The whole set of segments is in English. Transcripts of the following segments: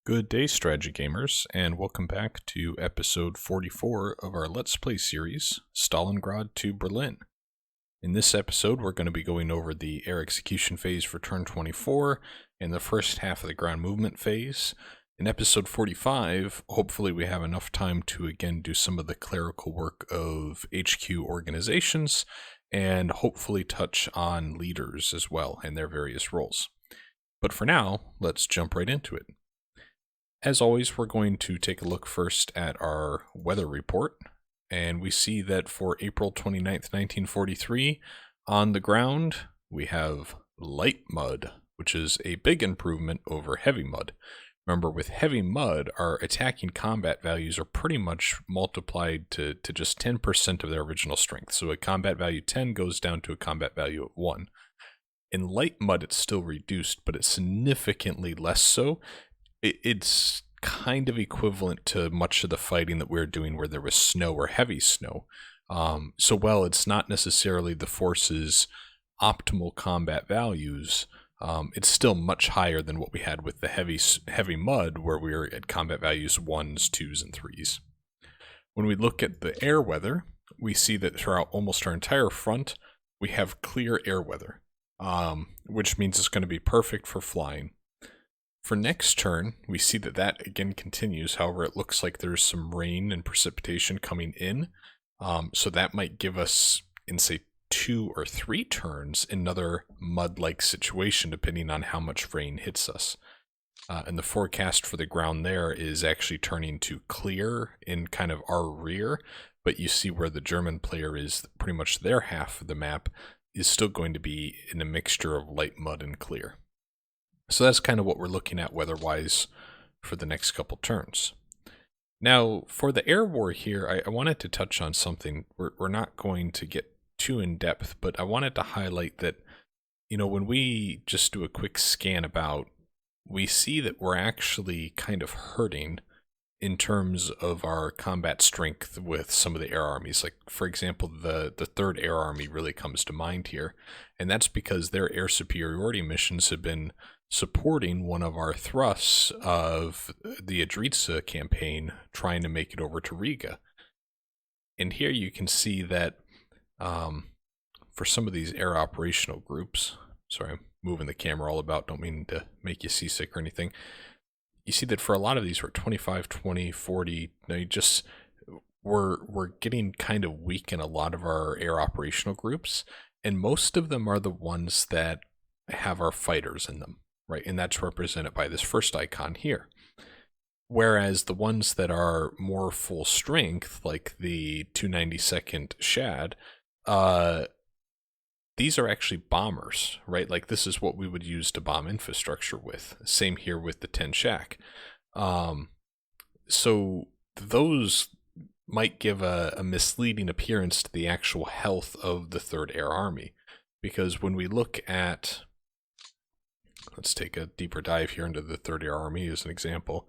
Good day, strategy gamers, and welcome back to episode 44 of our Let's Play series, Stalingrad to Berlin. In this episode, we're going to be going over the air execution phase for turn 24 and the first half of the ground movement phase. In episode 45, hopefully we have enough time to again do some of the clerical work of HQ organizations and hopefully touch on leaders as well and their various roles. But for now, let's jump right into it. As always, we're going to take a look first at our weather report, and we see that for April 29th, 1943, on the ground, we have light mud, which is a big improvement over heavy mud. Remember, with heavy mud, our attacking combat values are pretty much multiplied to just 10% of their original strength. So a combat value 10 goes down to a combat value of 1. In light mud, it's still reduced, but it's significantly less so. It's kind of equivalent to much of the fighting that we're doing where there was snow or heavy snow. So while it's not necessarily the force's optimal combat values, it's still much higher than what we had with the heavy mud where we were at combat values 1s, 2s, and 3s. When we look at the air weather, we see that throughout almost our entire front, we have clear air weather, which means it's going to be perfect for flying. For next turn, we see that that again continues. However, it looks like there's some rain and precipitation coming in. So that might give us, in say 2 or 3 turns, another mud-like situation depending on how much rain hits us. And the forecast for the ground there is actually turning to clear in kind of our rear. But you see where the German player is, pretty much their half of the map is still going to be in a mixture of light mud and clear. So that's kind of what we're looking at weather-wise for the next couple turns. Now, for the air war here, I wanted to touch on something. We're not going to get too in-depth, but I wanted to highlight that, you know, when we just do a quick scan about, we see that we're actually kind of hurting in terms of our combat strength with some of the air armies. Like, for example, the 3rd Air Army really comes to mind here, and that's because their air superiority missions have been supporting one of our thrusts of the Adritsa campaign, trying to make it over to Riga. And here you can see that for some of these air operational groups, sorry, I'm moving the camera all about, don't mean to make you seasick or anything. You see that for a lot of these, we're 25, 20, 40, we're getting kind of weak in a lot of our air operational groups, and most of them are the ones that have our fighters in them. Right, and that's represented by this first icon here. Whereas the ones that are more full strength, like the 292nd Shad, these are actually bombers, right? Like this is what we would use to bomb infrastructure with. Same here with the 10 Shack. So those might give a misleading appearance to the actual health of the 3rd Air Army. Because when we look at, let's take a deeper dive here into the 3rd Air Army as an example.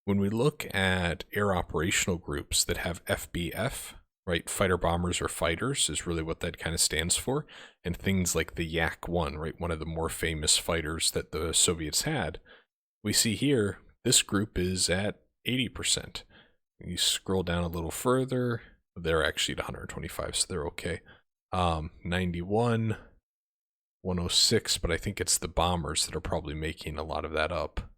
When we look at air operational groups that have FBF, right, fighter bombers or fighters is really what that kind of stands for, and things like the Yak-1, right, one of the more famous fighters that the Soviets had, we see here this group is at 80%. You scroll down a little further, they're actually at 125, so they're okay. 91, 106, but I think it's the bombers that are probably making a lot of that up.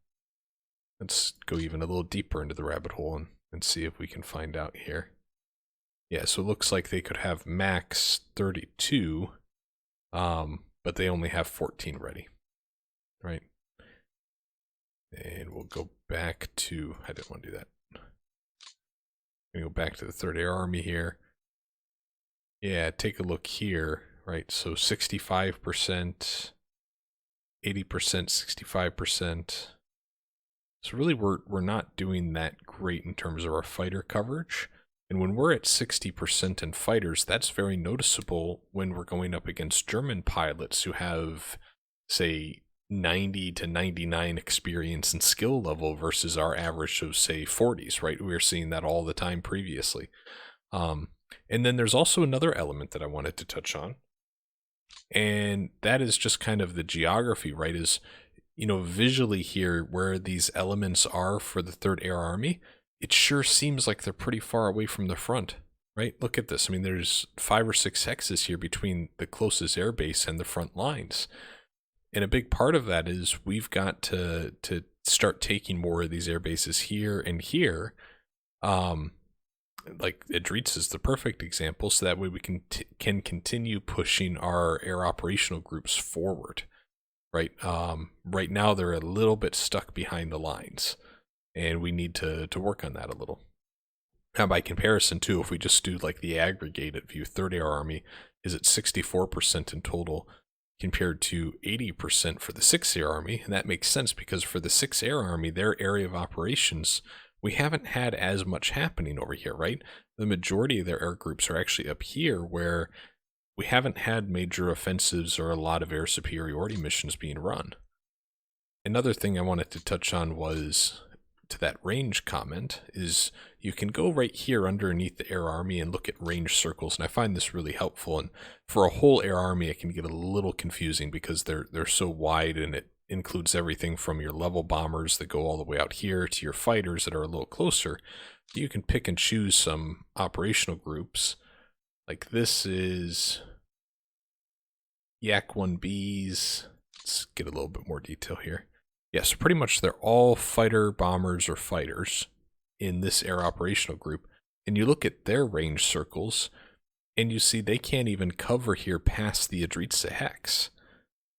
Let's go even a little deeper into the rabbit hole and see if we can find out here. Yeah, so it looks like they could have max 32, but they only have 14 ready, right? And we'll go back to, I didn't want to do that. I'm going to go back to the 3rd Air Army here. Yeah, take a look here. Right, so 65%, 80%, 65%. So really we're not doing that great in terms of our fighter coverage. And when we're at 60% in fighters, that's very noticeable when we're going up against German pilots who have, say, 90 to 99 experience and skill level versus our average of, say, 40s, right? We were seeing that all the time previously. And then there's also another element that I wanted to touch on. And that is just kind of the geography, right? Is visually here, where these elements are for the 3rd Air Army, it sure seems like they're pretty far away from the front, right? Look at this. I mean, there's 5 or 6 hexes here between the closest air base and the front lines. And a big part of that is we've got to start taking more of these air bases here and here. Like Idritsa is the perfect example, so that way we can continue pushing our air operational groups forward. Right. Right now they're a little bit stuck behind the lines, and we need to work on that a little. Now, by comparison, too, if we just do like the aggregated view, 3rd Air Army is at 64% in total, compared to 80% for the 6th Air Army, and that makes sense because for the 6th Air Army, their area of operations, we haven't had as much happening over here, right? The majority of their air groups are actually up here, where we haven't had major offensives or a lot of air superiority missions being run. Another thing I wanted to touch on was, to that range comment, is you can go right here underneath the Air Army and look at range circles, and I find this really helpful. And for a whole Air Army, it can get a little confusing because they're so wide, and it includes everything from your level bombers that go all the way out here to your fighters that are a little closer. You can pick and choose some operational groups. Like this is Yak 1Bs. Let's get a little bit more detail here. Yeah, so pretty much they're all fighter bombers or fighters in this air operational group. And you look at their range circles, and you see they can't even cover here past the Idritsa hex.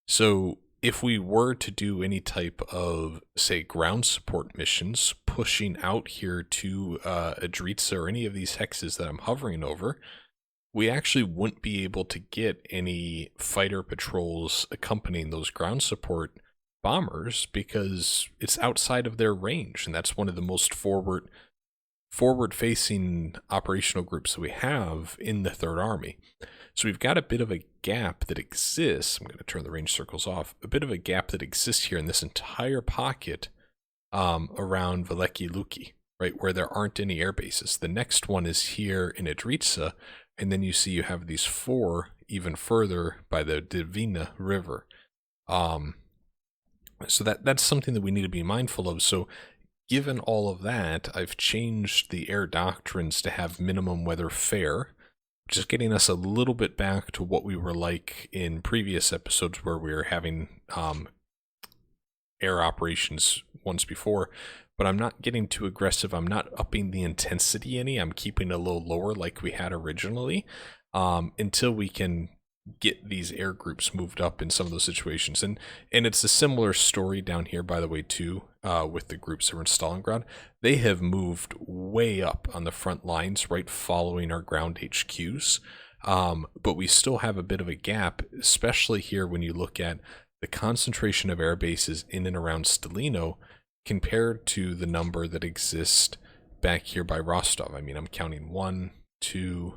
So if we were to do any type of, say, ground support missions, pushing out here to Idritsa or any of these hexes that I'm hovering over, we actually wouldn't be able to get any fighter patrols accompanying those ground support bombers because it's outside of their range, and that's one of the most forward-facing operational groups that we have in the 3rd Army. So we've got a bit of a gap that exists. I'm going to turn the range circles off. A bit of a gap that exists here in this entire pocket around Veliki Luki, right, where there aren't any air bases. The next one is here in Idritsa, and then you see you have these 4 even further by the Divina River. So that's something that we need to be mindful of. So given all of that, I've changed the air doctrines to have minimum weather fair, which is getting us a little bit back to what we were like in previous episodes where we were having air operations once before. But I'm not getting too aggressive. I'm not upping the intensity any. I'm keeping it a little lower like we had originally until we can get these air groups moved up in some of those situations. And it's a similar story down here, by the way, too, with the groups that were in Stalingrad. They have moved way up on the front lines, right following our ground HQs. But we still have a bit of a gap, especially here when you look at the concentration of air bases in and around Stalino compared to the number that exists back here by Rostov. I mean, I'm counting 1, 2...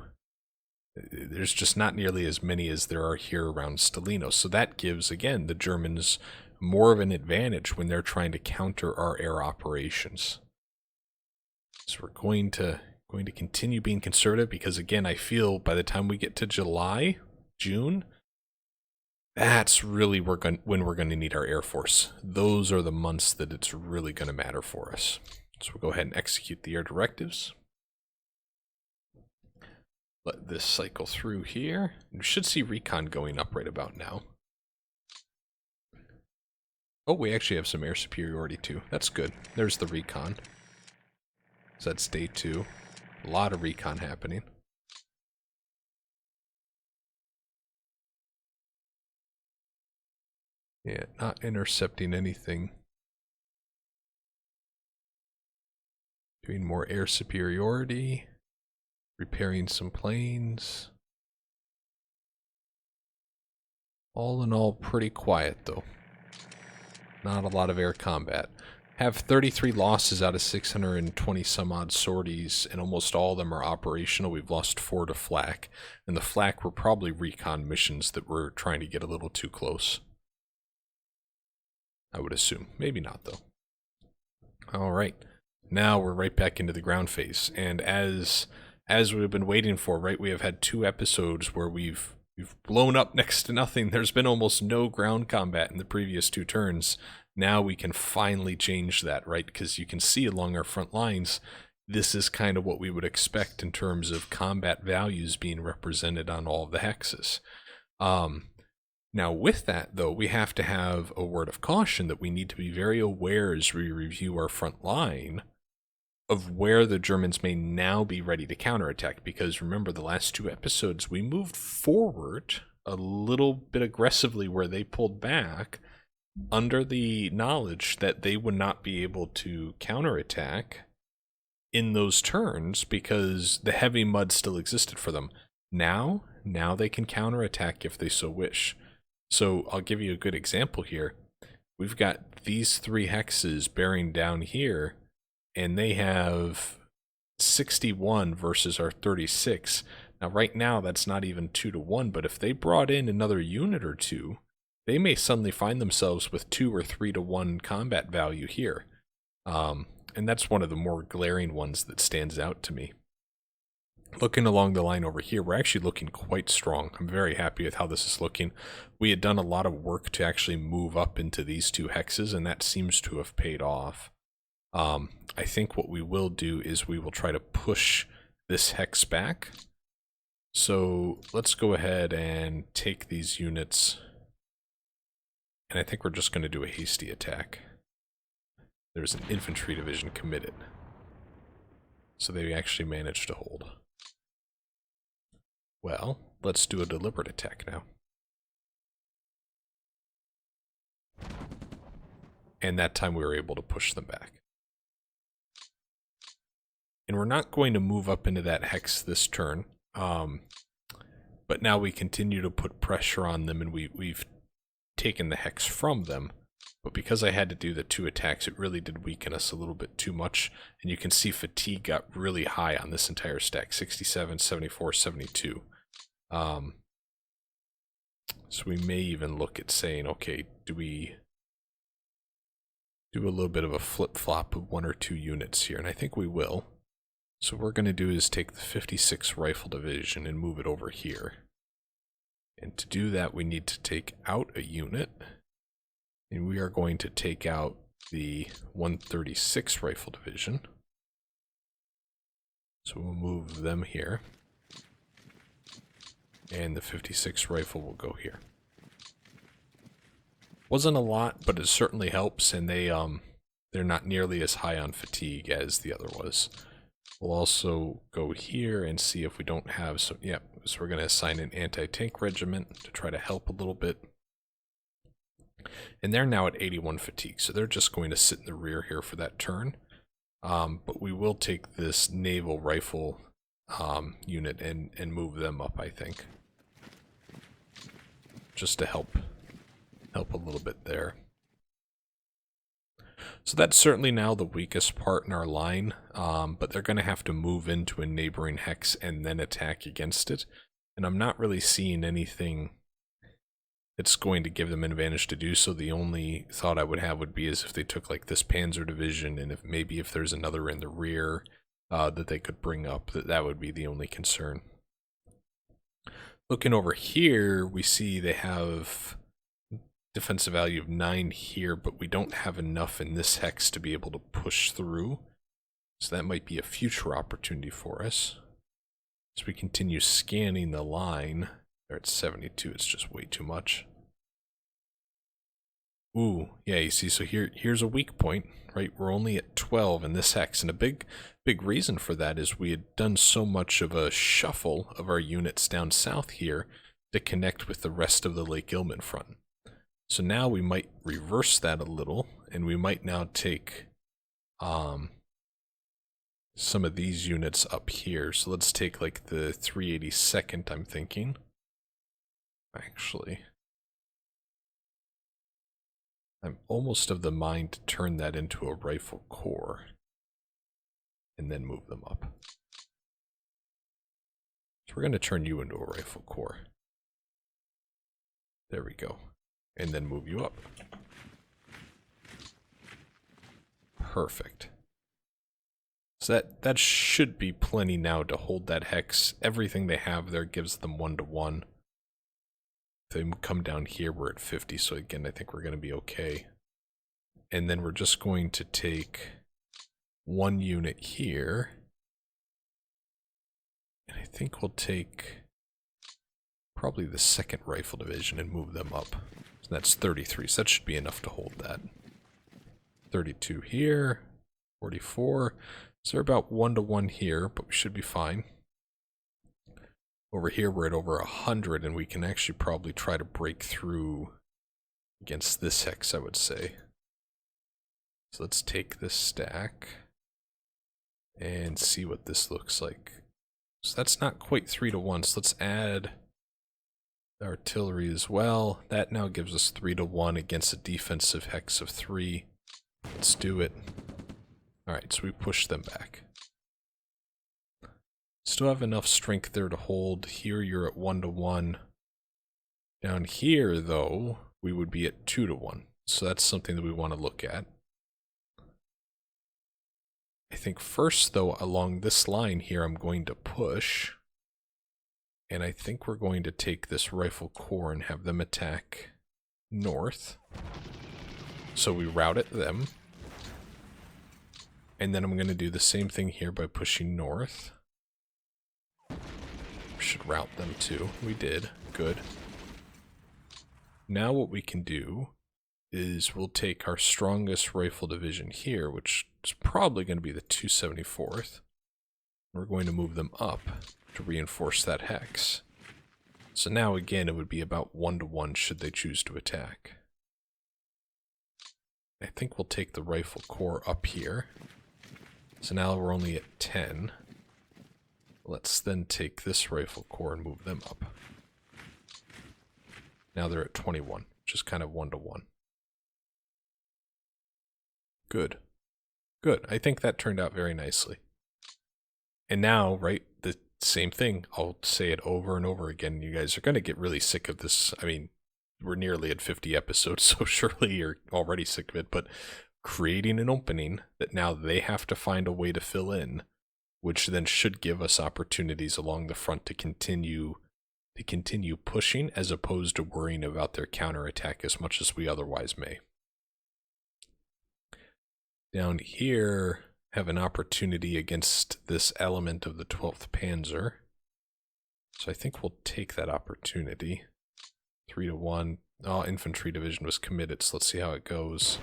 There's just not nearly as many as there are here around Stalino. So that gives, again, the Germans more of an advantage when they're trying to counter our air operations. So we're going to continue being conservative because, again, I feel by the time we get to July, June, that's really when we're going to need our Air Force. Those are the months that it's really going to matter for us. So we'll go ahead and execute the air directives. Let this cycle through here. You should see recon going up right about now. Oh, we actually have some air superiority too. That's good. There's the recon. So that's day 2. A lot of recon happening. Yeah, not intercepting anything. Doing more air superiority. Repairing some planes. All in all, pretty quiet though. Not a lot of air combat. Have 33 losses out of 620 some odd sorties, and almost all of them are operational. We've lost 4 to flak, and the flak were probably recon missions that were trying to get a little too close. I would assume. Maybe not though. Alright, now we're right back into the ground phase, and as we've been waiting for, right, we have had 2 episodes where we've We've blown up next to nothing. There's been almost no ground combat in the previous 2 turns. Now we can finally change that, right? Because you can see along our front lines, this is kind of what we would expect in terms of combat values being represented on all of the hexes. Now with that, though, we have to have a word of caution that we need to be very aware as we review our front line of where the Germans may now be ready to counterattack, because remember the last 2 episodes we moved forward a little bit aggressively where they pulled back under the knowledge that they would not be able to counterattack in those turns because the heavy mud still existed for them. Now they can counterattack if they so wish. So I'll give you a good example here. We've got these 3 hexes bearing down here, and they have 61 versus our 36. Now, right now, that's not even 2 to 1, but if they brought in another unit or 2, they may suddenly find themselves with 2 or 3 to 1 combat value here. And that's one of the more glaring ones that stands out to me. Looking along the line over here, we're actually looking quite strong. I'm very happy with how this is looking. We had done a lot of work to actually move up into these 2 hexes, and that seems to have paid off. I think what we will do is we will try to push this hex back. So let's go ahead and take these units, and I think we're just going to do a hasty attack. There's an infantry division committed, so they actually managed to hold. Well, let's do a deliberate attack now. And that time we were able to push them back. And we're not going to move up into that hex this turn, but now we continue to put pressure on them, and we've taken the hex from them. But because I had to do the 2 attacks, it really did weaken us a little bit too much. And you can see fatigue got really high on this entire stack, 67, 74, 72. So we may even look at saying, okay, do we do a little bit of a flip-flop of 1 or 2 units here? And I think we will. So what we're going to do is take the 56th Rifle Division and move it over here. And to do that, we need to take out a unit. And we are going to take out the 136th Rifle Division. So we'll move them here. And the 56th Rifle will go here. Wasn't a lot, but it certainly helps, and they're not nearly as high on fatigue as the other was. We'll also go here and see if we don't have some. Yeah, so we're going to assign an anti-tank regiment to try to help a little bit. And they're now at 81 fatigue, so they're just going to sit in the rear here for that turn. But we will take this naval rifle unit and move them up, I think. Just to help a little bit there. So that's certainly now the weakest part in our line, but they're going to have to move into a neighboring hex and then attack against it. And I'm not really seeing anything that's going to give them an advantage to do so. The only thought I would have would be as if they took like this Panzer division, and if there's another in the rear that they could bring up, that would be the only concern. Looking over here, we see they have defensive value of 9 here, but we don't have enough in this hex to be able to push through. So that might be a future opportunity for us. As we continue scanning the line, they're at 72, it's just way too much. Ooh, yeah, you see, so here's a weak point, right? We're only at 12 in this hex, and a big reason for that is we had done so much of a shuffle of our units down south here to connect with the rest of the Lake Ilmen front. So now we might reverse that a little, and we might now take some of these units up here. So let's take like the 382nd, I'm thinking. Actually, I'm almost of the mind to turn that into a rifle corps and then move them up. So we're going to turn you into a rifle corps. There we go. And then move you up. Perfect. So that should be plenty now to hold that hex. Everything they have there gives them 1-to-1. they come down here, we're at 50, so again, I think we're going to be okay. And then we're just going to take one unit here. And I think we'll take probably the 2nd Rifle Division and move them up. So that's 33, so that should be enough to hold that. 32 here, 44. So they're about 1-to-1 here, but we should be fine. Over here we're at over 100, and we can actually probably try to break through against this hex, I would say. So let's take this stack and see what this looks like. So that's not quite 3-to-1, so let's add artillery as well. That now gives us 3-to-1 against a defensive hex of 3. Let's do it. Alright, so we push them back. Still have enough strength there to hold. Here you're at 1-to-1. Down here, though, we would be at 2-to-1. So that's something that we want to look at. I think first, though, along this line here, I'm going to push. And I think we're going to take this Rifle Corps and have them attack north. So we route at them. And then I'm going to do the same thing here by pushing north. Should route them too. We did. Good. Now what we can do is we'll take our strongest rifle division here, which is probably going to be the 274th. We're going to move them up to reinforce that hex. So now again it would be about 1-to-1 should they choose to attack. I think we'll take the Rifle Corps up here. So now we're only at 10. Let's then take this Rifle Corps and move them up. Now they're at 21, which is kind of 1-to-1. Good. Good. I think that turned out very nicely. And now, right, the same thing. I'll say it over and over again. You guys are going to get really sick of this. I mean, we're nearly at 50 episodes, so surely you're already sick of it. But creating an opening that now they have to find a way to fill in, which then should give us opportunities along the front to continue pushing, as opposed to worrying about their counterattack as much as we otherwise may. Down here, have an opportunity against this element of the 12th Panzer. So I think we'll take that opportunity. 3-to-1. Oh, infantry division was committed, so let's see how it goes.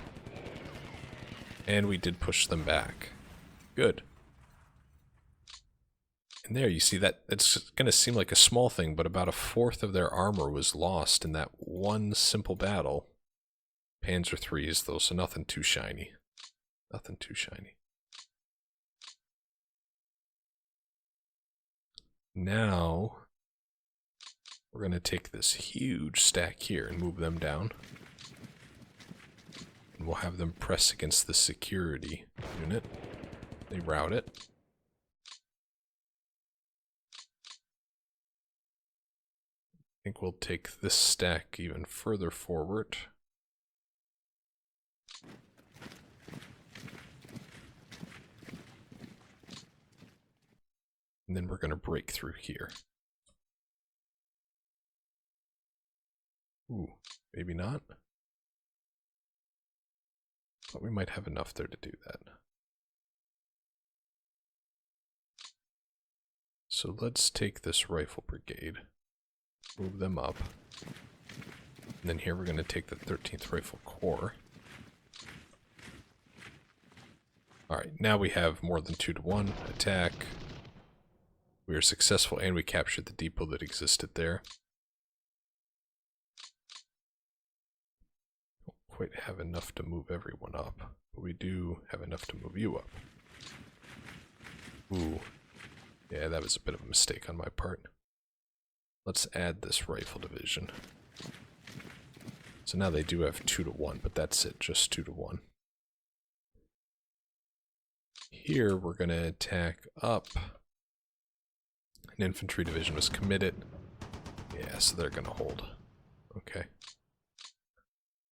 And we did push them back. Good. And there, you see that it's going to seem like a small thing, but about 1/4 of their armor was lost in that one simple battle. Panzer IIIs, though, so nothing too shiny. Nothing too shiny. Now, we're going to take this huge stack here and move them down. And we'll have them press against the security unit. They route it. I think we'll take this stack even further forward. And then we're going to break through here. Ooh, maybe not. But we might have enough there to do that. So let's take this rifle brigade, move them up. And then here we're going to take the 13th Rifle Corps. Alright, now we have more than 2-to-1 attack. We are successful and we captured the depot that existed there. Don't quite have enough to move everyone up, but we do have enough to move you up. Ooh. Yeah, that was a bit of a mistake on my part. Let's add this rifle division. So now they do have 2-to-1, but that's it, just 2-to-1. Here we're going to attack up. An infantry division was committed. Yeah, so they're going to hold. Okay.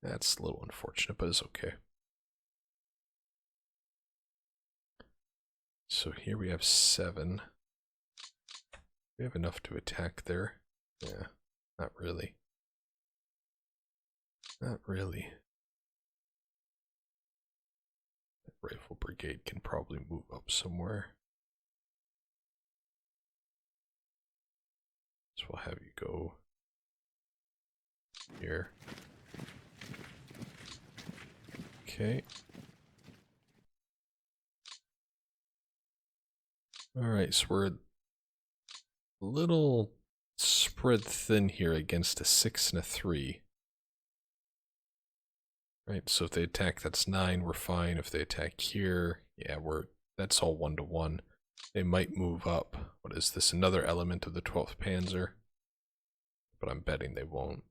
That's a little unfortunate, but it's okay. So here we have 7. We have enough to attack there. Yeah, not really. Not really. That rifle brigade can probably move up somewhere. So we'll have you go here. Okay. Alright, so we're a little spread thin here against a 6 and a 3. Right, so if they attack, that's 9, we're fine. If they attack here, yeah, that's all 1-to-1. They might move up. What is this? Another element of the 12th Panzer? But I'm betting they won't.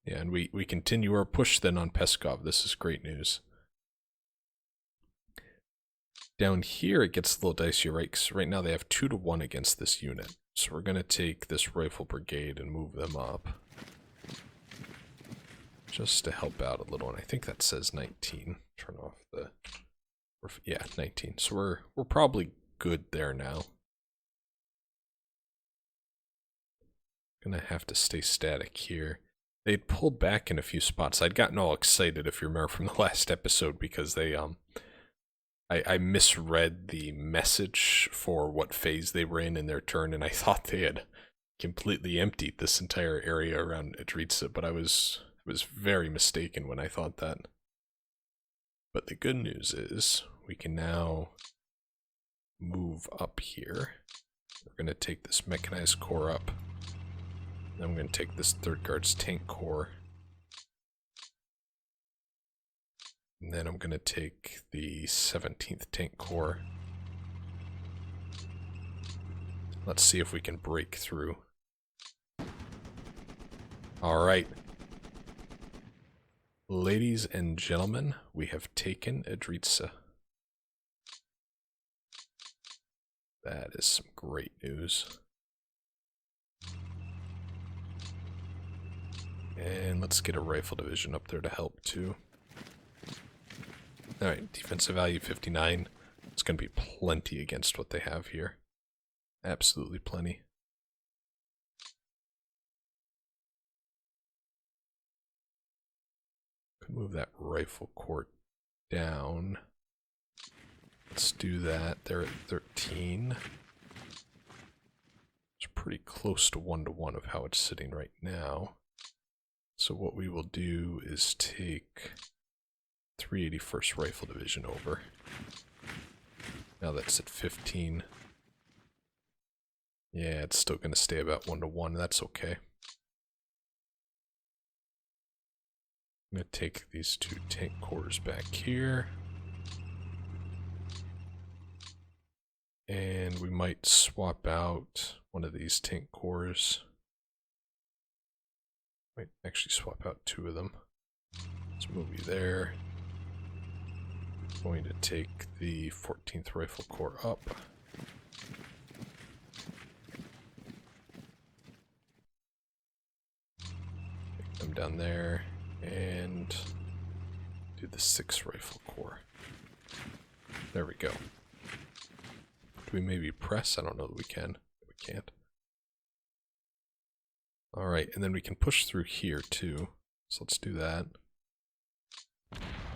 Yeah, and we continue our push then on Peskov. This is great news. Down here, it gets a little dicey, right? Because right now they have 2-to-1 against this unit. So we're going to take this rifle brigade and move them up. Just to help out a little. And I think that says 19. Turn off the... Yeah, 19. So we're probably good there now. Gonna have to stay static here. They'd pulled back in a few spots. I'd gotten all excited, if you remember from the last episode, because they I misread the message for what phase they were in their turn, and I thought they had completely emptied this entire area around Idritsa, but I was very mistaken when I thought that. But the good news is we can now move up here. We're going to take this mechanized corps up. Then I'm going to take this 3rd Guards tank corps. And then I'm going to take the 17th Tank Corps. Let's see if we can break through. Alright. Ladies and gentlemen, we have taken Idritsa. That is some great news. And let's get a rifle division up there to help too. Alright, defensive value 59. It's going to be plenty against what they have here. Absolutely plenty. Could move that rifle court down. Let's do that. They're at 13. It's pretty close to 1-to-1 of how it's sitting right now. So what we will do is take 381st Rifle Division over. Now that's at 15. Yeah, it's still going to stay about 1-to-1. That's okay. I'm going to take these 2 tank corps back here. And we might swap out one of these tank corps. Might actually swap out 2 of them. Let's move you there. Going to take the 14th Rifle Corps up. Take them down there and do the 6th Rifle Corps. There we go. Do we maybe press? I don't know that we can. We can't. Alright, and then we can push through here too. So let's do that.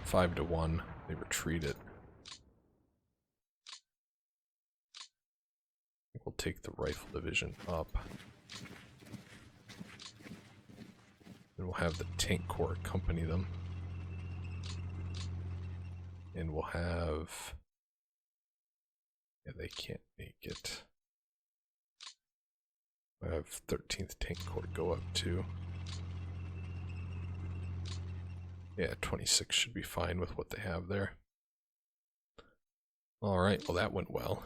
5-to-1. They retreat it. We'll take the rifle division up. Then we'll have the tank corps accompany them. And we'll have... Yeah, they can't make it. I have 13th Tank Corps go up too. Yeah, 26 should be fine with what they have there. Alright, well that went well.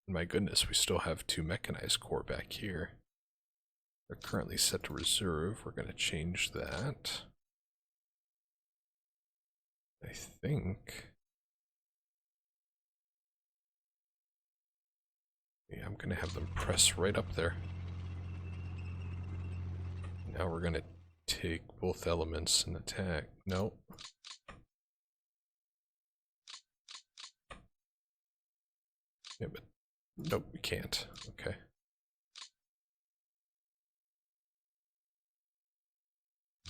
My goodness, we still have 2 mechanized corps back here. They're currently set to reserve. We're going to change that. I think... Yeah, I'm going to have them press right up there. Now we're going to take both elements and attack. No. Yeah, but nope, we can't. Okay.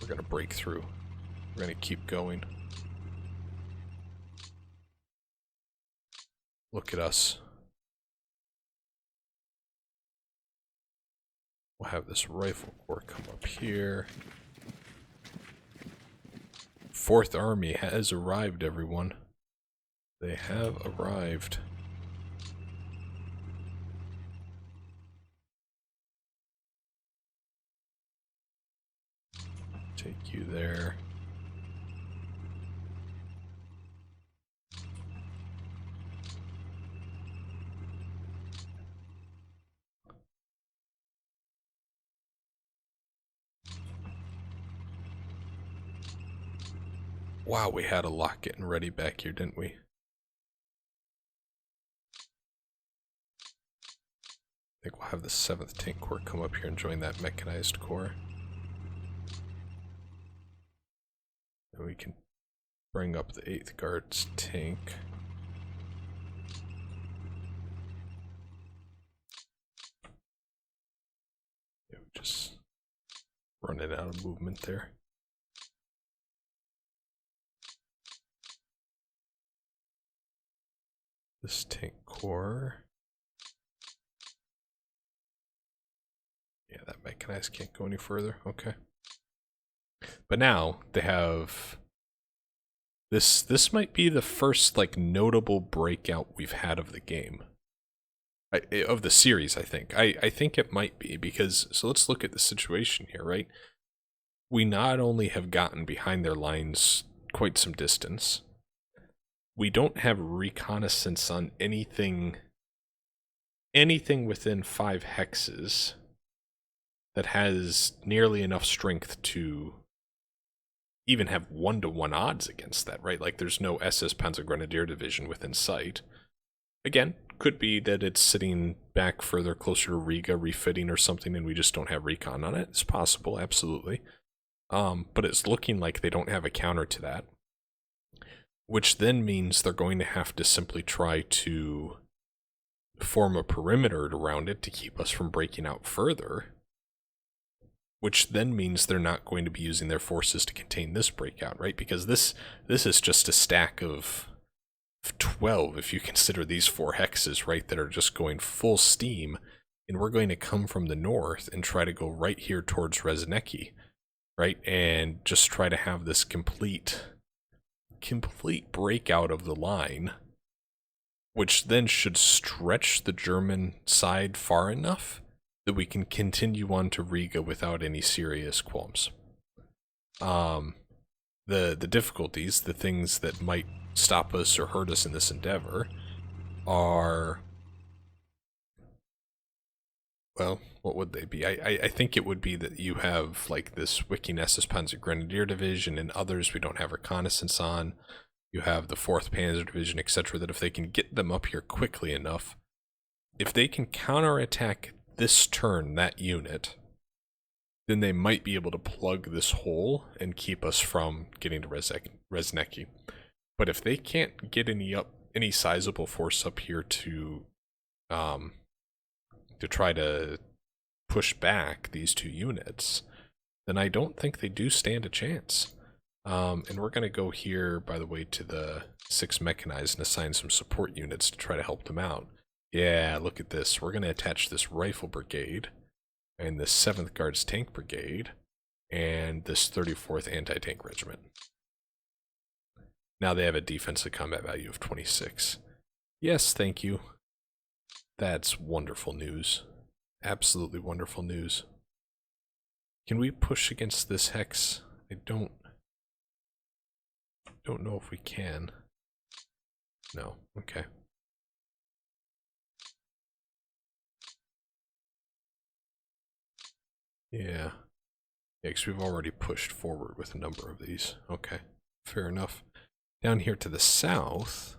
We're gonna break through. We're gonna keep going. Look at us. We'll have this rifle corps come up here. Fourth Army has arrived, everyone. They have arrived. Take you there. Wow, we had a lot getting ready back here, didn't we? I think we'll have the 7th Tank Corps come up here and join that mechanized corps. And we can bring up the 8th Guards tank. Yeah, we just running out of movement there. This tank corps. Yeah, that mechanized can't go any further. Okay. But now they have this might be the first like notable breakout we've had of the game. Of the series, I think. I think it might be because so let's look at the situation here, right? We not only have gotten behind their lines quite some distance, we don't have reconnaissance on anything within 5 hexes that has nearly enough strength to even have 1-to-1 odds against that, right? Like there's no SS Panzergrenadier division within sight. Again, could be that it's sitting back further closer to Riga refitting or something and we just don't have recon on it. It's possible, absolutely. But it's looking like they don't have a counter to that. Which then means they're going to have to simply try to form a perimeter around it to keep us from breaking out further. Which then means they're not going to be using their forces to contain this breakout, right? Because this is just a stack of 12 if you consider these 4 hexes, right, that are just going full steam, and we're going to come from the north and try to go right here towards Rezhniki, right, and just try to have this complete breakout of the line, which then should stretch the German side far enough that we can continue on to Riga without any serious qualms. The difficulties, the things that might stop us or hurt us in this endeavor are, well, what would they be? I think it would be that you have like this Wicking SS Panzer Grenadier Division and others we don't have reconnaissance on. You have the 4th Panzer Division, etc. That if they can get them up here quickly enough, if they can counterattack this turn, that unit, then they might be able to plug this hole and keep us from getting to Rezhniki. But if they can't get any sizable force up here to try to push back these 2 units, then I don't think they do stand a chance. And we're going to go here, by the way, to the 6 mechanized and assign some support units to try to help them out. Yeah, look at this. We're going to attach this rifle brigade and the 7th Guards Tank Brigade and this 34th Anti-Tank Regiment. Now they have a defensive combat value of 26. Yes, thank you. That's wonderful news. Absolutely wonderful news. Can we push against this hex? I don't know if we can. No, okay. Yeah. Because we've already pushed forward with a number of these. Okay, fair enough. Down here to the south,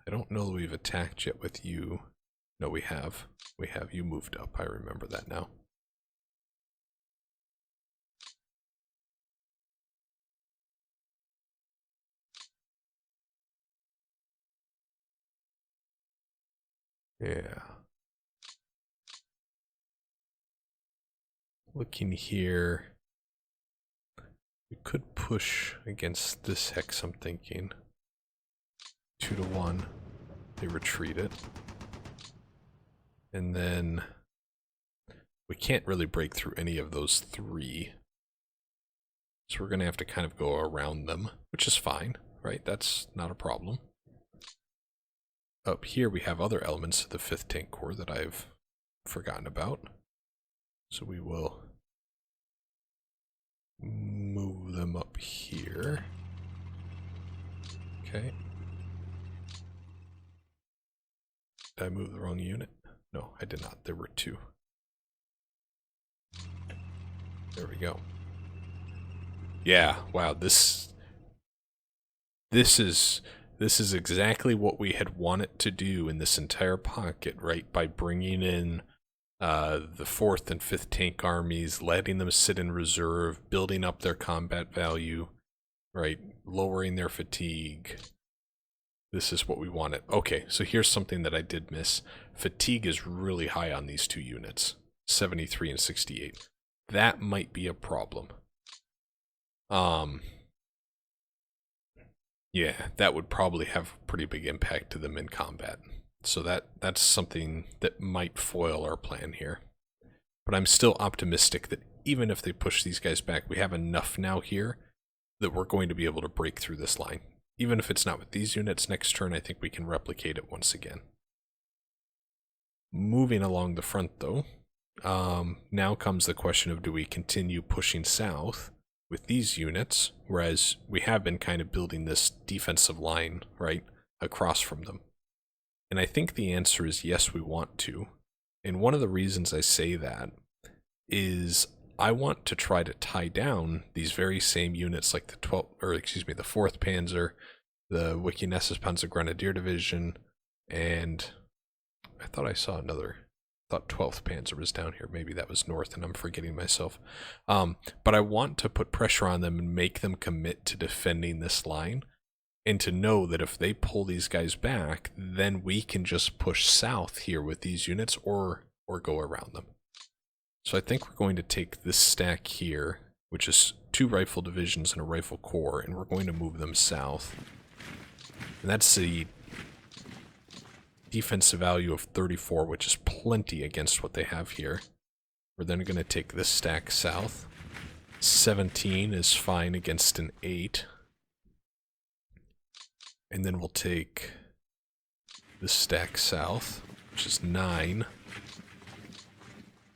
I don't know that we've attacked yet with you. No, we have. We have. You moved up. I remember that now. Yeah. Looking here. We could push against this hex, I'm thinking. 2 to 1. They retreat it. And then we can't really break through any of those 3. So we're going to have to kind of go around them, which is fine, right? That's not a problem. Up here we have other elements of the 5th Tank Corps that I've forgotten about. So we will move them up here. Okay. Did I move the wrong unit? No, I did not. There were 2. There we go. Yeah, wow, this is exactly what we had wanted to do in this entire pocket, right? By bringing in the 4th and 5th Tank armies, letting them sit in reserve, building up their combat value, right? Lowering their fatigue. This is what we wanted. Okay, so here's something that I did miss. Fatigue is really high on these 2 units, 73 and 68. That might be a problem. Yeah, that would probably have a pretty big impact to them in combat. So that's something that might foil our plan here. But I'm still optimistic that even if they push these guys back, we have enough now here that we're going to be able to break through this line. Even if it's not with these units, next turn I think we can replicate it once again. Moving along the front though, now comes the question of, do we continue pushing south with these units, whereas we have been kind of building this defensive line, right, across from them? And I think the answer is yes, we want to. And one of the reasons I say that is I want to try to tie down these very same units like the 4th Panzer, the Wikinessus Panzer Grenadier Division, and I thought I saw another. I thought 12th Panzer was down here. Maybe that was north and I'm forgetting myself. But I want to put pressure on them and make them commit to defending this line, and to know that if they pull these guys back, then we can just push south here with these units or go around them. So I think we're going to take this stack here, which is 2 rifle divisions and a rifle corps, and we're going to move them south. And that's the defensive value of 34, which is plenty against what they have here. We're then going to take this stack south. 17 is fine against an 8. And then we'll take this stack south, which is 9.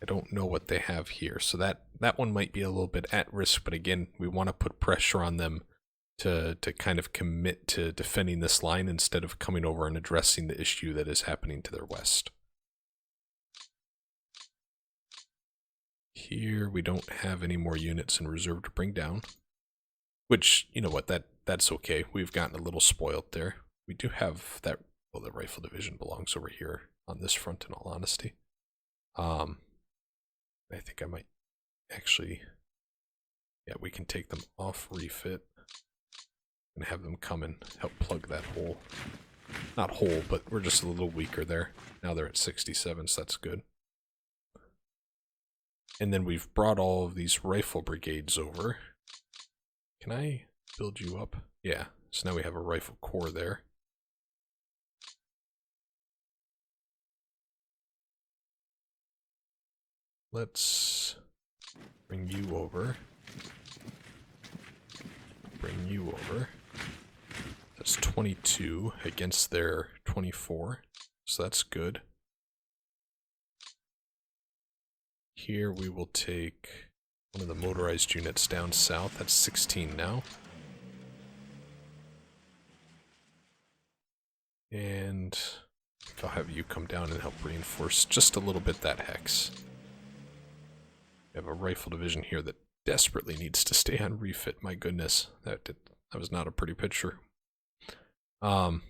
I don't know what they have here, so that one might be a little bit at risk, but again, we want to put pressure on them to kind of commit to defending this line instead of coming over and addressing the issue that is happening to their west. Here we don't have any more units in reserve to bring down, which, you know what, that's okay. We've gotten a little spoiled there. We do have that, well, the rifle division belongs over here on this front, in all honesty. I think I might actually, yeah, we can take them off refit and have them come and help plug that hole. Not hole, but we're just a little weaker there. Now they're at 67, so that's good. And then we've brought all of these rifle brigades over. Can I build you up? Yeah, so now we have a rifle corps there. Let's bring you over. Bring you over. That's 22 against their 24, so that's good. Here we will take one of the motorized units down south. That's 16 now. And I'll have you come down and help reinforce just a little bit that hex. We have a rifle division here that desperately needs to stay on refit. My goodness, that was not a pretty picture. And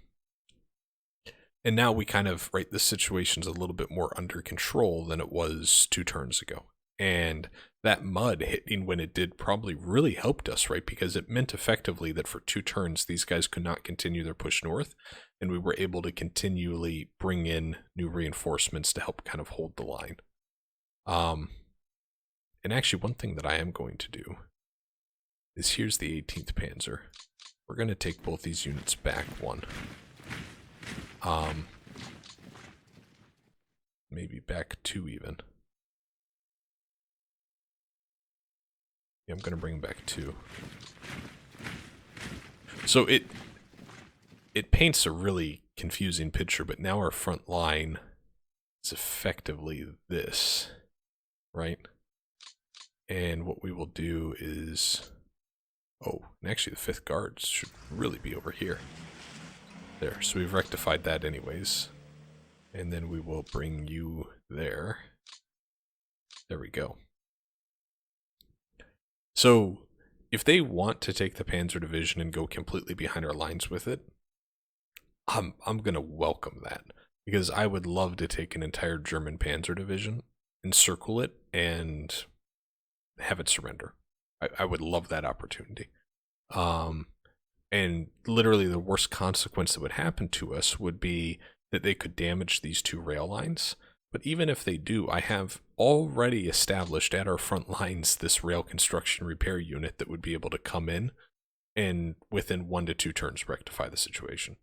now we kind of, right, this situation's a little bit more under control than it was 2 turns ago. And that mud hitting when it did probably really helped us, right? Because it meant effectively that for 2 turns, these guys could not continue their push north, and we were able to continually bring in new reinforcements to help kind of hold the line. And actually, one thing that I am going to do is here's the 18th Panzer. We're going to take both these units back one. Maybe back two even. Yeah, I'm going to bring back two. So it paints a really confusing picture, but now our front line is effectively this, right? And what we will do is... Oh, and actually the 5th Guards should really be over here. There, so we've rectified that anyways. And then we will bring you there. There we go. So, if they want to take the Panzer Division and go completely behind our lines with it, I'm gonna welcome that. Because I would love to take an entire German Panzer Division, encircle it, and have it surrender. I would love that opportunity. And literally the worst consequence that would happen to us would be that they could damage these two rail lines. But even if they do, I have already established at our front lines this rail construction repair unit that would be able to come in and within 1 to 2 turns rectify the situation.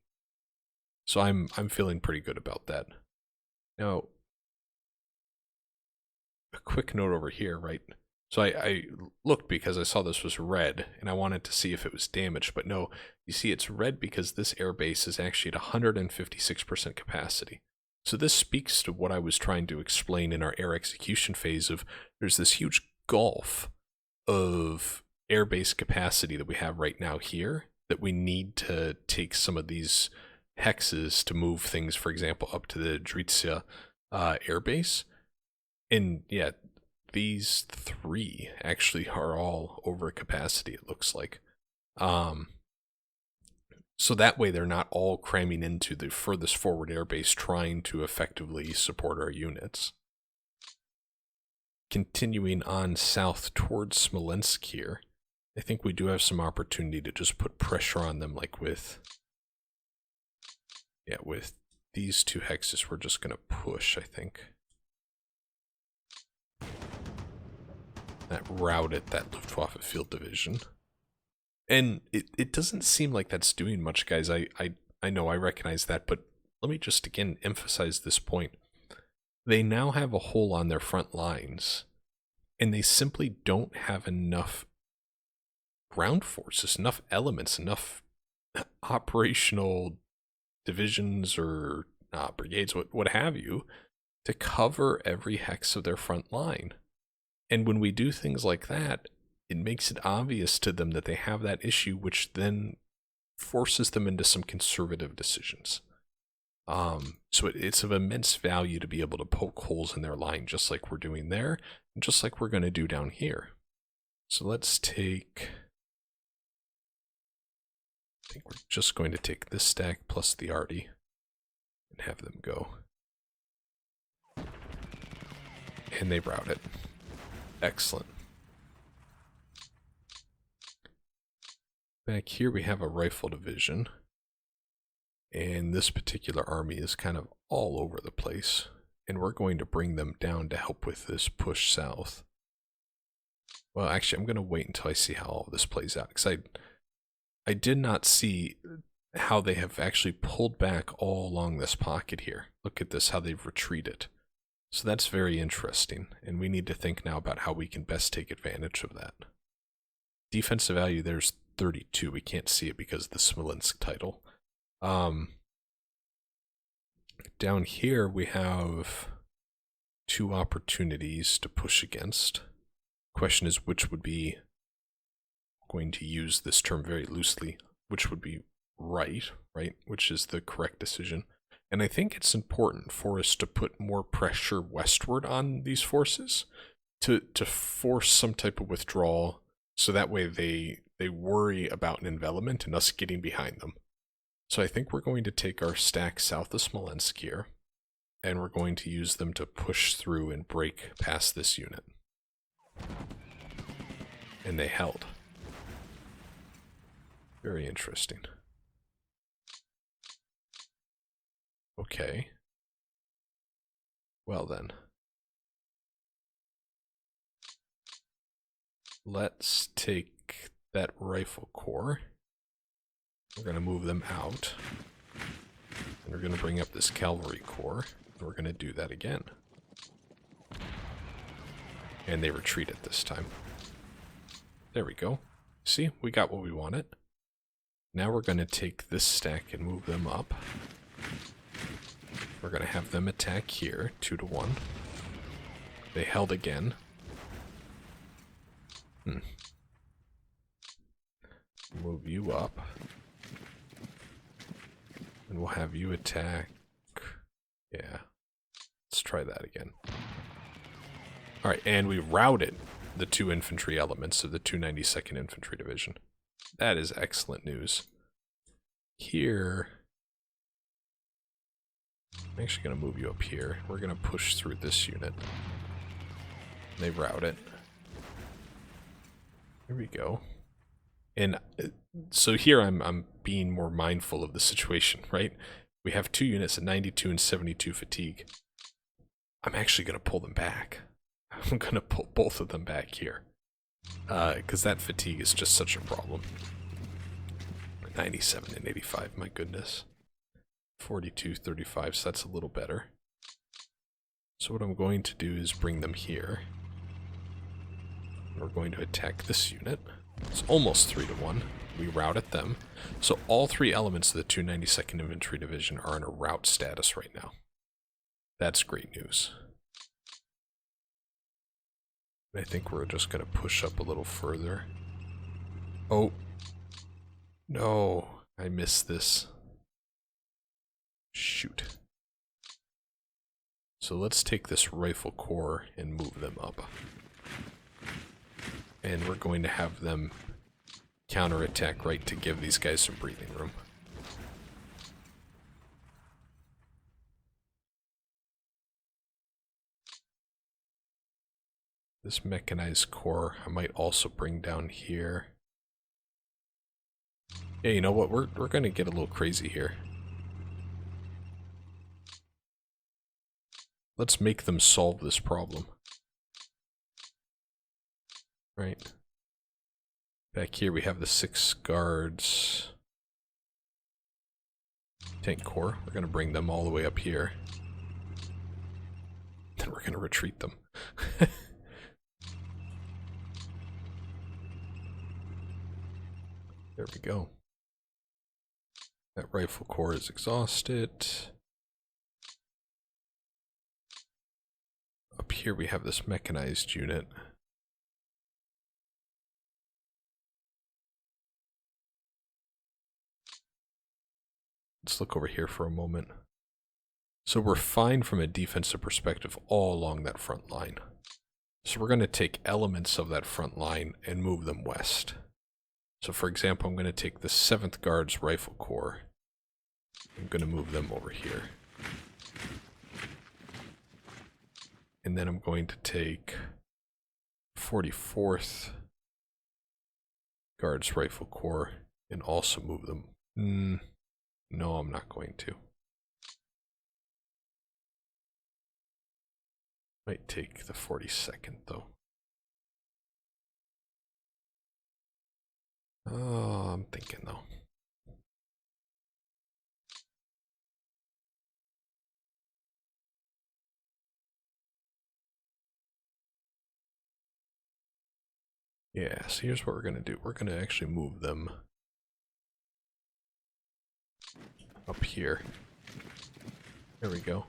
So I'm feeling pretty good about that. Now, a quick note over here, right? So I looked because I saw this was red, and I wanted to see if it was damaged, but no, you see it's red because this airbase is actually at 156% capacity. So this speaks to what I was trying to explain in our air execution phase of there's this huge gulf of airbase capacity that we have right now here that we need to take some of these hexes to move things, for example, up to the Dritsya airbase. And yeah, these 3 actually are all over capacity, it looks like. So that way they're not all cramming into the furthest forward airbase trying to effectively support our units. Continuing on south towards Smolensk here, I think we do have some opportunity to just put pressure on them, like with these 2 hexes we're just going to push, I think. That routed that Luftwaffe field division. And it doesn't seem like that's doing much, guys. I know, I recognize that, but let me just again emphasize this point. They now have a hole on their front lines, and they simply don't have enough ground forces, enough elements, enough operational divisions or brigades, what have you, to cover every hex of their front line. And when we do things like that, it makes it obvious to them that they have that issue, which then forces them into some conservative decisions. So it's of immense value to be able to poke holes in their line, just like we're doing there, and just like we're going to do down here. So let's take... I think we're just going to take this stack plus the arty and have them go. And they route it. Excellent. Back here we have a rifle division, and this particular army is kind of all over the place, and we're going to bring them down to help with this push south. Well, actually, I'm going to wait until I see how all this plays out, because I did not see how they have actually pulled back all along this pocket here. Look at this, how they've retreated. So that's very interesting, and we need to think now about how we can best take advantage of that. Defensive value, there's 32. We can't see it because of the Smolensk title. Down here we have 2 opportunities to push against. Question is which would be, going to use this term very loosely, which would be right, which is the correct decision. And I think it's important for us to put more pressure westward on these forces to force some type of withdrawal, so that way they worry about an envelopment and us getting behind them. So I think we're going to take our stack south of Smolensk here, and we're going to use them to push through and break past this unit. And they held. Very interesting. Okay. Well then. Let's take that rifle corps. We're going to move them out. And we're going to bring up this cavalry corps. And we're going to do that again. And they retreated this time. There we go. See, we got what we wanted. Now we're going to take this stack and move them up. We're going to have them attack here, 2-1. They held again. Move you up. And we'll have you attack. Yeah. Let's try that again. Alright, and we routed the 2 infantry elements of the 292nd Infantry Division. That is excellent news. Here, I'm actually going to move you up here. We're going to push through this unit. They route it. Here we go. And so here I'm being more mindful of the situation, right? We have 2 units at 92 and 72 fatigue. I'm actually going to pull them back. I'm going to pull both of them back here. Because that fatigue is just such a problem. 97 and 85, my goodness. 42, 35, so that's a little better. So what I'm going to do is bring them here. We're going to attack this unit. It's almost 3-1. We routed them. So all 3 elements of the 292nd Infantry Division are in a rout status right now. That's great news. I think we're just going to push up a little further. Oh. No. I missed this. Shoot. So let's take this rifle corps and move them up. And we're going to have them counterattack right to give these guys some breathing room. This mechanized corps I might also bring down here. Yeah, you know what? We're going to get a little crazy here. Let's make them solve this problem. Right. Back here we have the 6 guards. Tank corps. We're going to bring them all the way up here. Then we're going to retreat them. There we go. That rifle corps is exhausted. Up here we have this mechanized unit. Let's look over here for a moment. So we're fine from a defensive perspective all along that front line. So we're going to take elements of that front line and move them west. So for example, I'm going to take the 7th Guards Rifle Corps. I'm going to move them over here. And then I'm going to take 44th Guards Rifle Corps and also move them. No, I'm not going to. Might take the 42nd though. Oh, I'm thinking though. Yeah, so here's what we're going to do. We're going to actually move them up here. There we go.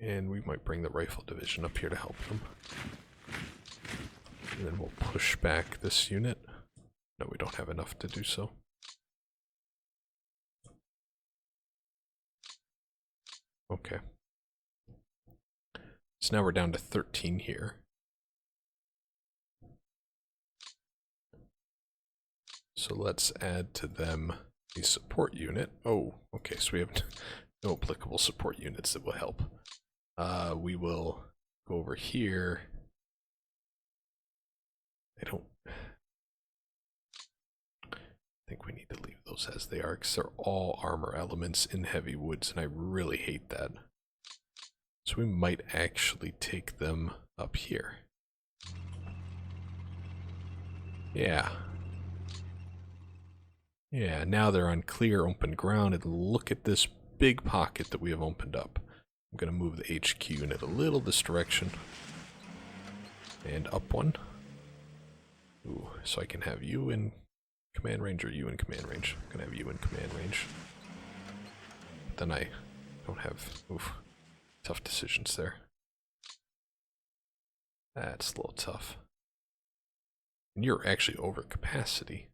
And we might bring the rifle division up here to help them. And then we'll push back this unit. No, we don't have enough to do so. Okay. So now we're down to 13 here. So let's add to them a support unit. Oh, okay, so we have no applicable support units that will help. We will go over here. I think we need to leave those as they are because they're all armor elements in heavy woods, and I really hate that. So we might actually take them up here. Yeah. Yeah, now they're on clear open ground, and look at this big pocket that we have opened up. I'm going to move the HQ unit a little this direction. And up one. Ooh, so I can have you in command range or you in command range. I'm going to have you in command range. But then I don't have... Oof. Tough decisions there. That's a little tough. And you're actually over capacity.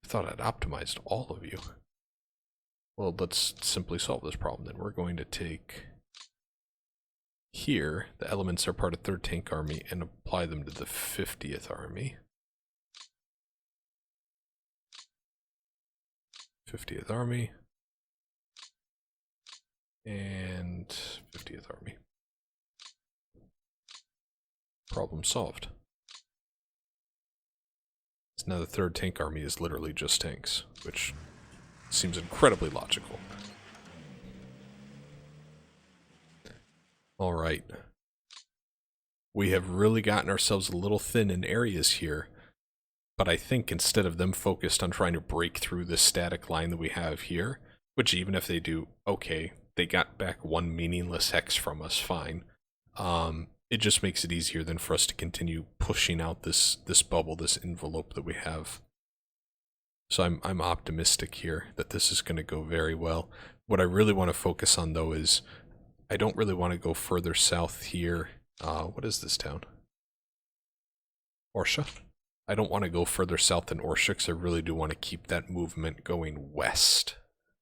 I thought I'd optimized all of you. Well, let's simply solve this problem then. We're going to take here, the elements are part of 3rd Tank Army, and apply them to the 50th Army. 50th Army. And 50th Army. Problem solved. So now the 3rd Tank Army is literally just tanks, which seems incredibly logical. Alright. We have really gotten ourselves a little thin in areas here, but I think instead of them focused on trying to break through this static line that we have here, which even if they do, okay, they got back one meaningless hex from us, fine. It just makes it easier than for us to continue pushing out this bubble, this envelope that we have. So I'm optimistic here that this is going to go very well. What I really want to focus on though is I don't really want to go further south here. What is this town? Orsha? I don't want to go further south than Orsha because I really do want to keep that movement going west,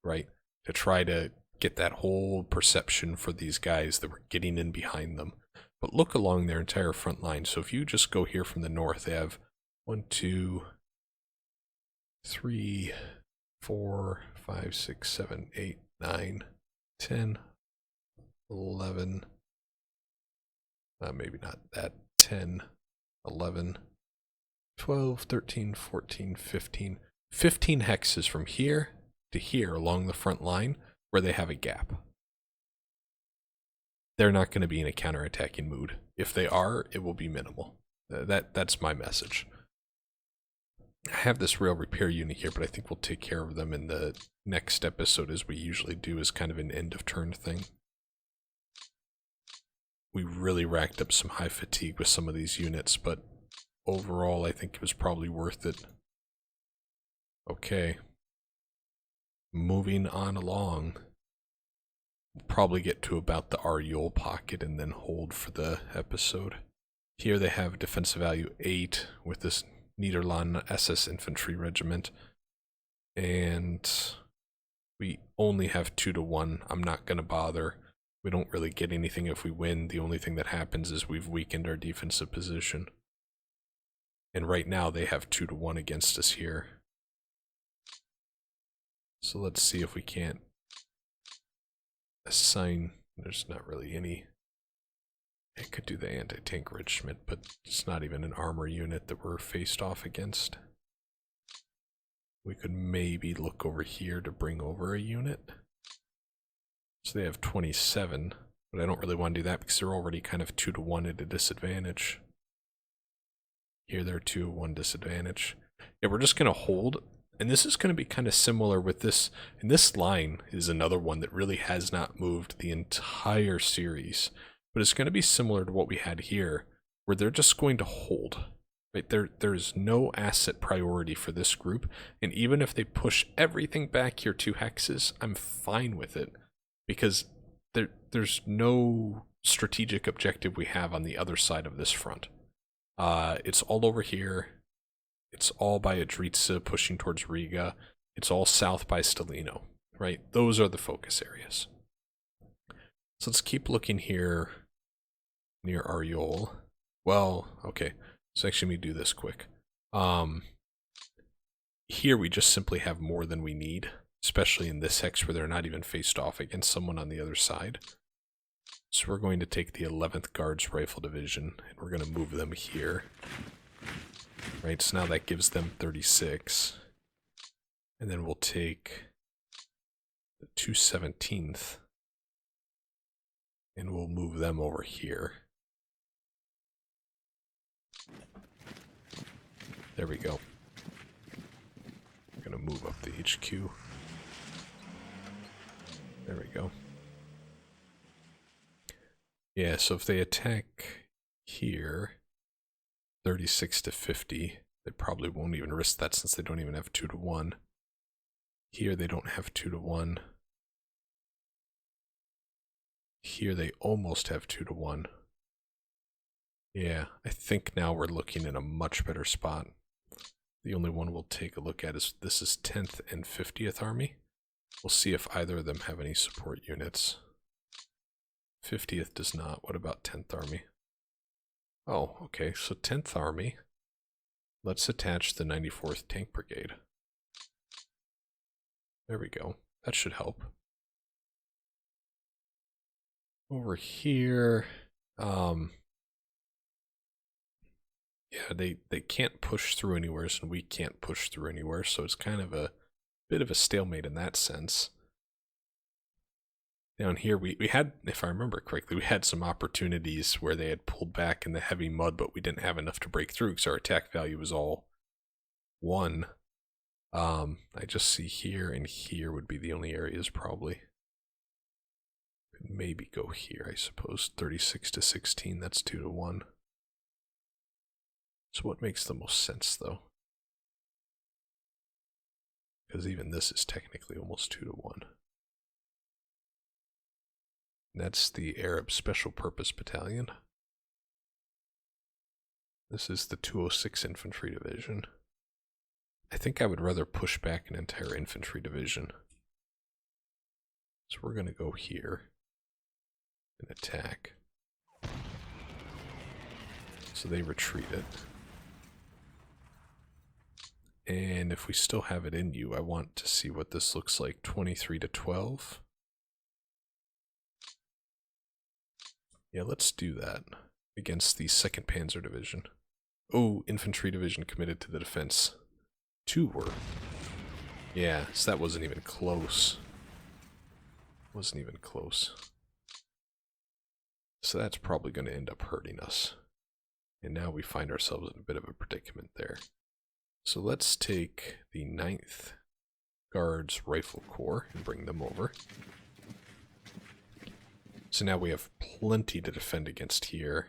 right? To try to get that whole perception for these guys that we're getting in behind them. But look along their entire front line. So if you just go here from the north, they have 1, 2, 3, 4, 5, 6, 7, 8, 9, 10, 11, maybe not that, 10, 11, 12, 13, 14, 15. 15 hexes from here to here along the front line where they have a gap. They're not going to be in a counterattacking mood. If they are, it will be minimal. That's my message. I have this rail repair unit here, but I think we'll take care of them in the next episode as we usually do as kind of an end of turn thing. We really racked up some high fatigue with some of these units, but overall I think it was probably worth it. Okay. Moving on along. We'll probably get to about the Ariol pocket and then hold for the episode. Here they have defensive value 8 with this Niederland SS Infantry Regiment. And we only have 2 to 1. I'm not going to bother. We don't really get anything if we win. The only thing that happens is we've weakened our defensive position. And right now they have 2 to 1 against us here. So let's see if we can't assign. There's not really any. I could do the anti-tank regiment, but it's not even an armor unit that we're faced off against. We could maybe look over here to bring over a unit. So they have 27, but I don't really want to do that because they're already kind of 2 to 1 at a disadvantage. Here they're 2 to 1 disadvantage. Yeah, we're just going to hold, and this is going to be kind of similar with this. And this line is another one that really has not moved the entire series, but it's going to be similar to what we had here, where they're just going to hold. Right? There's no asset priority for this group, and even if they push everything back here 2 hexes, I'm fine with it. Because there's no strategic objective we have on the other side of this front. It's all over here. It's all by Adritsa pushing towards Riga. It's all south by Stalino, right? Those are the focus areas. So let's keep looking here near Ariol. Well, okay. So actually let me do this quick. Here we just simply have more than we need. Especially in this hex where they're not even faced off against someone on the other side. So we're going to take the 11th Guards Rifle Division, and we're going to move them here. Right, so now that gives them 36. And then we'll take the 217th. And we'll move them over here. There we go. I'm gonna move up the HQ. There we go. Yeah, so if they attack here, 36 to 50, they probably won't even risk that since they don't even have 2 to 1. Here they don't have 2 to 1. Here they almost have 2 to 1. Yeah, I think now we're looking in a much better spot. The only one we'll take a look at is this is 10th and 50th Army. We'll see if either of them have any support units. 50th does not. What about 10th Army? Oh, okay, so 10th Army. Let's attach the 94th Tank Brigade. There we go. That should help. Over here, yeah, they can't push through anywhere, and we can't push through anywhere, so it's kind of a bit of a stalemate in that sense. Down here, we had, if I remember correctly, we had some opportunities where they had pulled back in the heavy mud, but we didn't have enough to break through because our attack value was all 1. I just see here and here would be the only areas probably. Could maybe go here, I suppose. 36 to 16, that's 2 to 1. So what makes the most sense, though? Because even this is technically almost 2 to 1. That's the Arab Special Purpose Battalion. This is the 206 Infantry Division. I think I would rather push back an entire infantry division. So we're going to go here and attack. So they retreat it. And if we still have it in you, I want to see what this looks like. 23 to 12. Yeah, let's do that against the 2nd Panzer Division. Oh, Infantry Division committed to the defense. 2 were. Yeah, so that wasn't even close. Wasn't even close. So that's probably going to end up hurting us. And now we find ourselves in a bit of a predicament there. So let's take the 9th Guards Rifle Corps and bring them over. So now we have plenty to defend against here.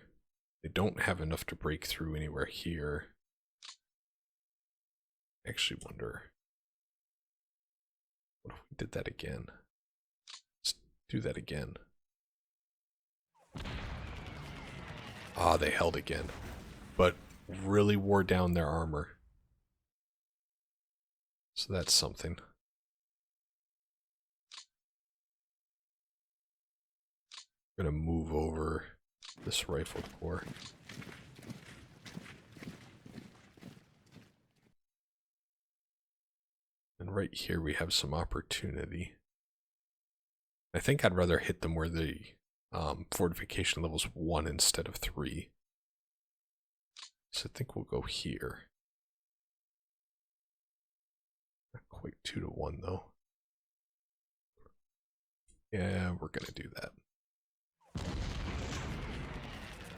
They don't have enough to break through anywhere here. I actually wonder, what if we did that again? Let's do that again. Ah, they held again, but really wore down their armor. So that's something. I'm gonna move over this rifle corps. And right here we have some opportunity. I think I'd rather hit them where the fortification level's 1 instead of 3. So I think we'll go here. Not quite 2 to 1 though. Yeah, we're gonna do that.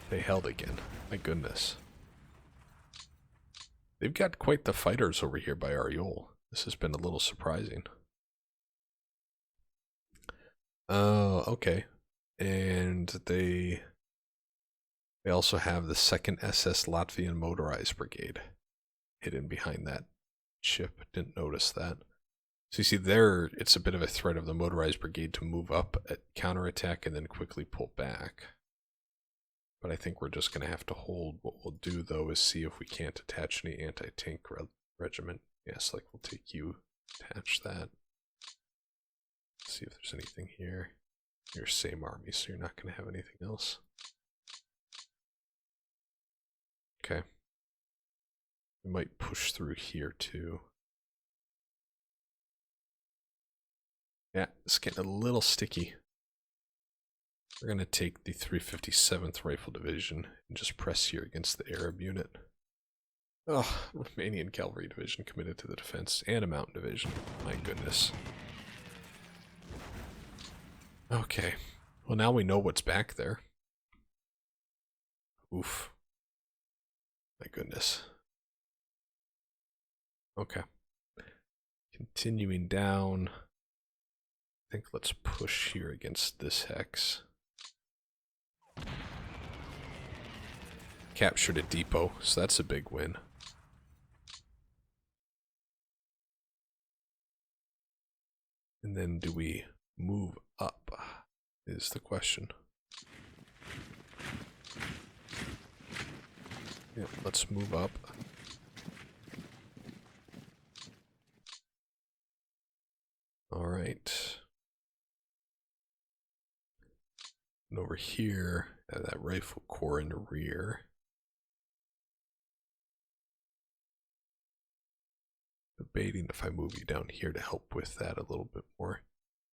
They held again. My goodness. They've got quite the fighters over here by Ariol. This has been a little surprising. Oh, okay. And they also have the 2nd SS Latvian Motorized Brigade hidden behind that ship. Didn't notice that. So you see there, it's a bit of a threat of the Motorized Brigade to move up at counterattack and then quickly pull back. But I think we're just going to have to hold. What we'll do, though, is see if we can't attach any anti-tank regiment. Yes, like we'll take you, attach that. See if there's anything here. You're same army, so you're not going to have anything else. Okay. We might push through here, too. Yeah, it's getting a little sticky. We're going to take the 357th Rifle Division and just press here against the Arab unit. Oh, Romanian Cavalry Division committed to the defense, and a Mountain Division. My goodness. Okay, Well, now we know what's back there. Oof. My goodness. Okay. Continuing down. I think let's push here against this hex. Captured a depot, so that's a big win. And then do we move up, is the question. Yep, let's move up. Alright. And over here, that rifle corps in the rear. Debating if I move you down here to help with that a little bit more.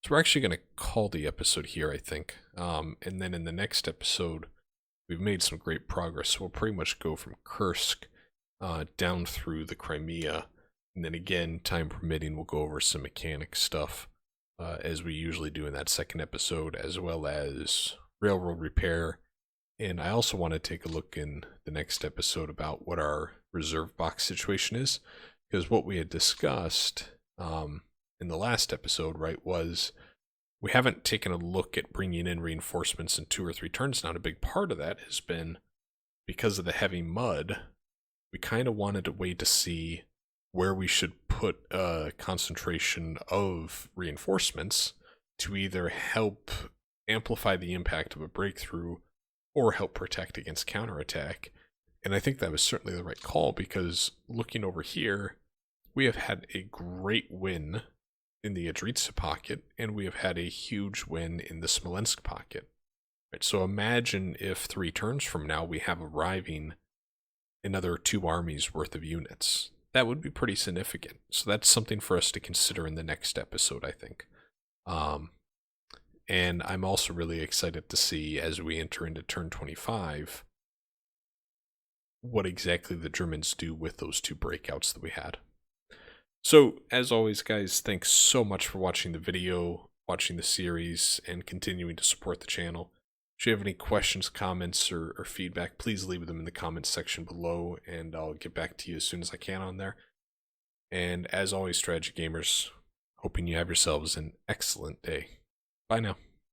So we're actually going to call the episode here, I think. And then in the next episode, we've made some great progress. So we'll pretty much go from Kursk down through the Crimea. And then again, time permitting, we'll go over some mechanic stuff as we usually do in that second episode, as well as railroad repair. And I also want to take a look in the next episode about what our reserve box situation is. Because what we had discussed in the last episode, right, was we haven't taken a look at bringing in reinforcements in 2 or 3 turns. Now, a big part of that has been because of the heavy mud, we kind of wanted to wait to see where we should put a concentration of reinforcements to either help amplify the impact of a breakthrough or help protect against counterattack. And I think that was certainly the right call, because looking over here, we have had a great win in the Adritsa pocket, and we have had a huge win in the Smolensk pocket. Right, so imagine if 3 turns from now we have arriving another 2 armies worth of units. That would be pretty significant. So that's something for us to consider in the next episode, I think. And I'm also really excited to see, as we enter into turn 25, what exactly the Germans do with those 2 breakouts that we had. So, as always, guys, thanks so much for watching the video, watching the series, and continuing to support the channel. If you have any questions, comments, or feedback, please leave them in the comments section below, and I'll get back to you as soon as I can on there. And as always, strategy gamers, hoping you have yourselves an excellent day. Bye now.